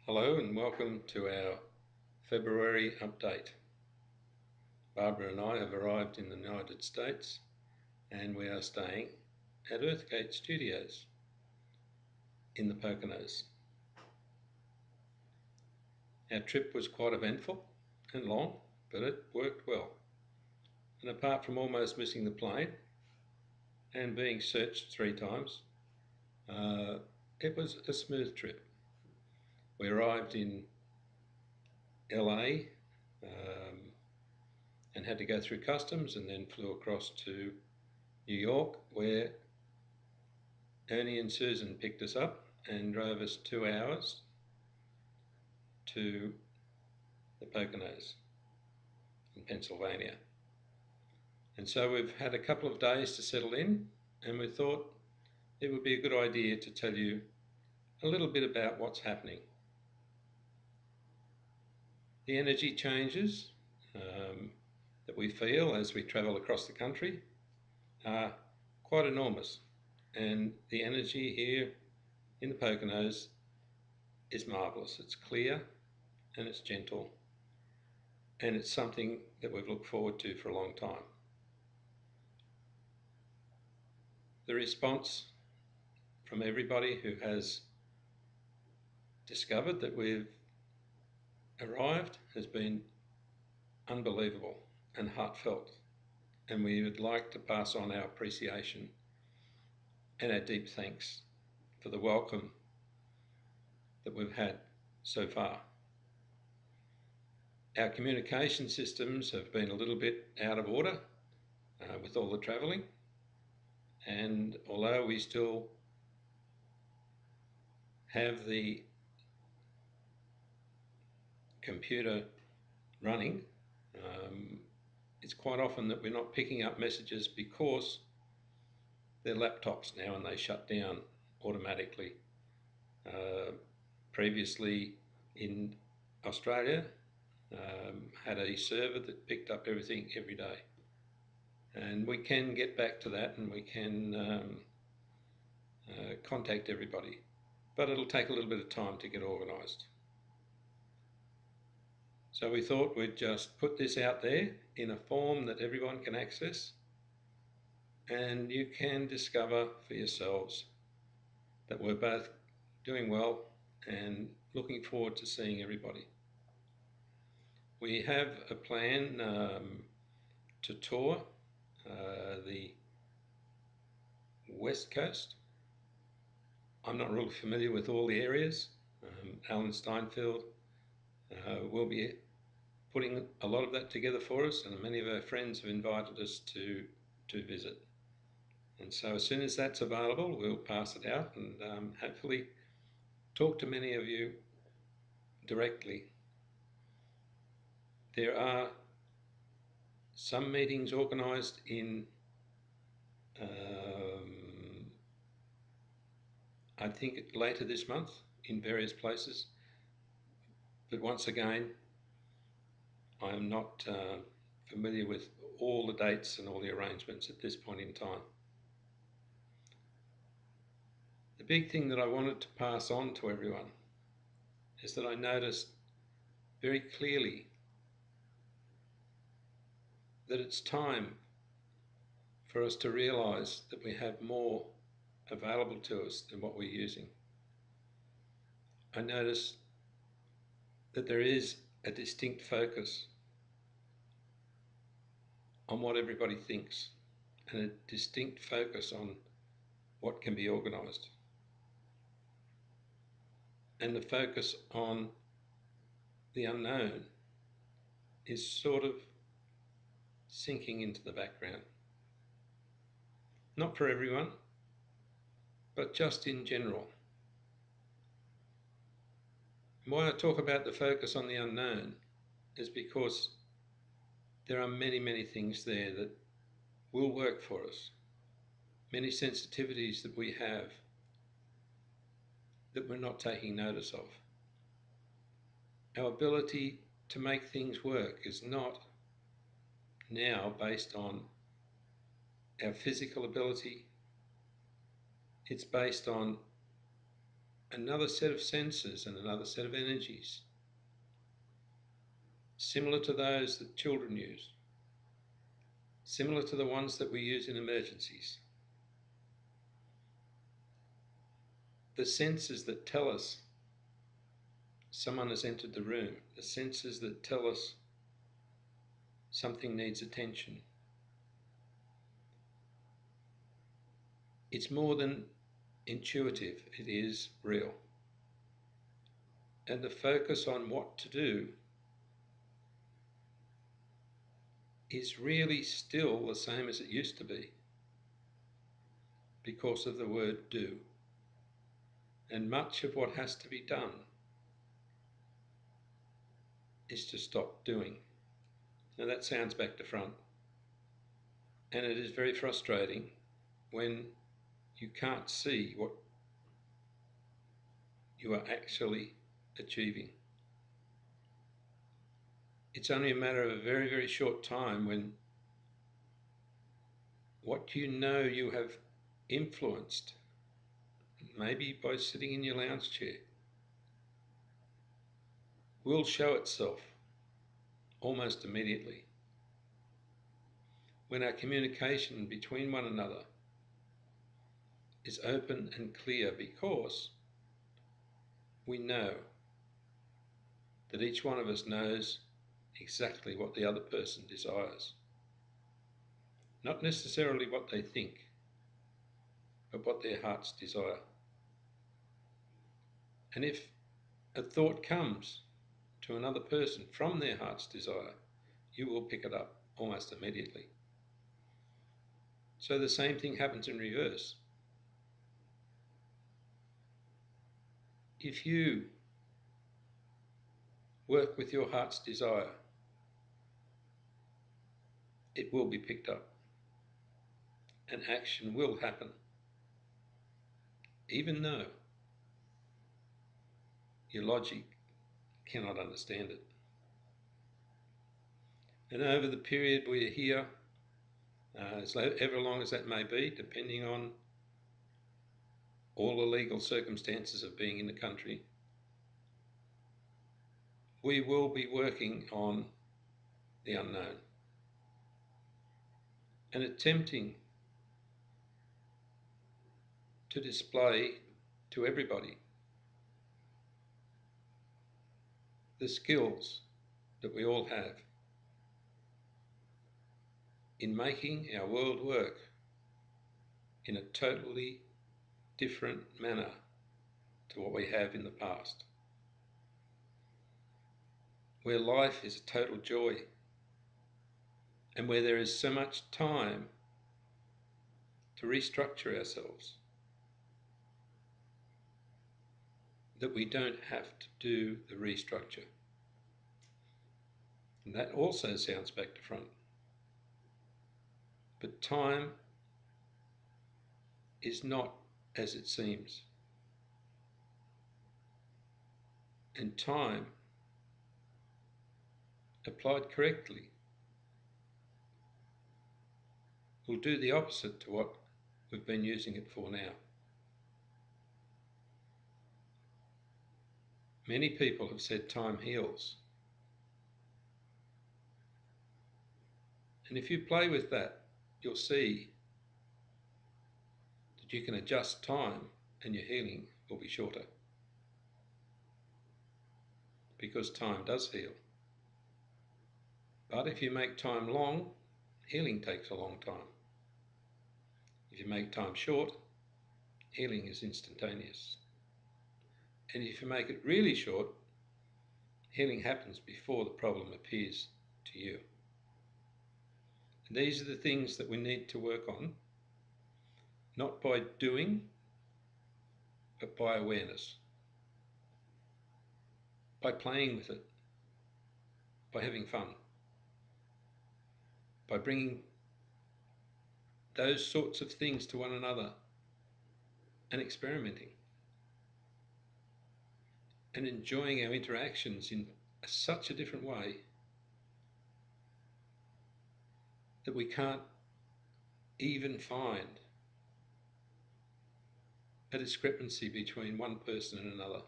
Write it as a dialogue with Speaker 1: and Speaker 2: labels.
Speaker 1: Hello and welcome to our February update. Barbara and I have arrived in the United States and we are staying at Earthgate Studios in the Poconos. Our trip was quite eventful and long, but it worked well. And apart from almost missing the plane and being searched 3 times, it was a smooth trip. We arrived in LA and had to go through customs and then flew across to New York, where Ernie and Susan picked us up and drove us 2 hours to the Poconos in Pennsylvania. And so we've had a couple of days to settle in, and we thought it would be a good idea to tell you a little bit about what's happening. The energy changes that we feel as we travel across the country are quite enormous, and the energy here in the Poconos is marvellous. It's clear and it's gentle, and it's something that we've looked forward to for a long time. The response from everybody who has discovered that we've arrived has been unbelievable and heartfelt, and we would like to pass on our appreciation and our deep thanks for the welcome that we've had so far. Our communication systems have been a little bit out of order with all the travelling, and although we still have the computer running, it's quite often that we're not picking up messages because they're laptops now and they shut down automatically. Previously in Australia, had a server that picked up everything every day, and we can get back to that and we can contact everybody, but it'll take a little bit of time to get organised. So we thought we'd just put this out there in a form that everyone can access, and you can discover for yourselves that we're both doing well and looking forward to seeing everybody. We have a plan to tour the West Coast. I'm not really familiar with all the areas. Alan Steinfeld will be putting a lot of that together for us, and many of our friends have invited us to visit. And so as soon as that's available, we'll pass it out and hopefully talk to many of you directly. There are some meetings organised in I think later this month in various places, but once again I am not familiar with all the dates and all the arrangements at this point in time. The big thing that I wanted to pass on to everyone is that I noticed very clearly that it's time for us to realise that we have more available to us than what we're using. I noticed that there is a distinct focus on what everybody thinks and a distinct focus on what can be organised, and the focus on the unknown is sort of sinking into the background. Not for everyone, but just in general. And why I talk about the focus on the unknown is because there are many, many things there that will work for us. Many sensitivities that we have that we're not taking notice of. Our ability to make things work is not now based on our physical ability. It's based on another set of senses and another set of energies, similar to those that children use, similar to the ones that we use in emergencies. The senses that tell us someone has entered the room, the senses that tell us something needs attention. It's more than intuitive, it is real. And the focus on what to do is really still the same as it used to be because of the word do. And much of what has to be done is to stop doing. Now that sounds back to front, and it is very frustrating when you can't see what you are actually achieving. It's only a matter of a very, very short time when what you know you have influenced, maybe by sitting in your lounge chair, will show itself almost immediately. When our communication between one another is open and clear, because we know that each one of us knows exactly what the other person desires. Not necessarily what they think, but what their hearts desire. And if a thought comes to another person from their heart's desire, you will pick it up almost immediately. So the same thing happens in reverse. If you work with your heart's desire, it will be picked up and action will happen, even though your logic cannot understand it. And over the period we're here, as ever long as that may be, depending on all the legal circumstances of being in the country, we will be working on the unknown and attempting to display to everybody the skills that we all have in making our world work in a totally different manner to what we have in the past, where life is a total joy and where there is so much time to restructure ourselves that we don't have to do the restructure. And that also sounds back to front. But time is not as it seems. And time, applied correctly, will do the opposite to what we've been using it for now. Many people have said time heals. And if you play with that, you'll see that you can adjust time and your healing will be shorter. Because time does heal. But if you make time long, healing takes a long time. If you make time short, healing is instantaneous. And if you make it really short, healing happens before the problem appears to you. And these are the things that we need to work on, not by doing, but by awareness, by playing with it, by having fun, by bringing those sorts of things to one another and experimenting and enjoying our interactions in such a different way that we can't even find a discrepancy between one person and another.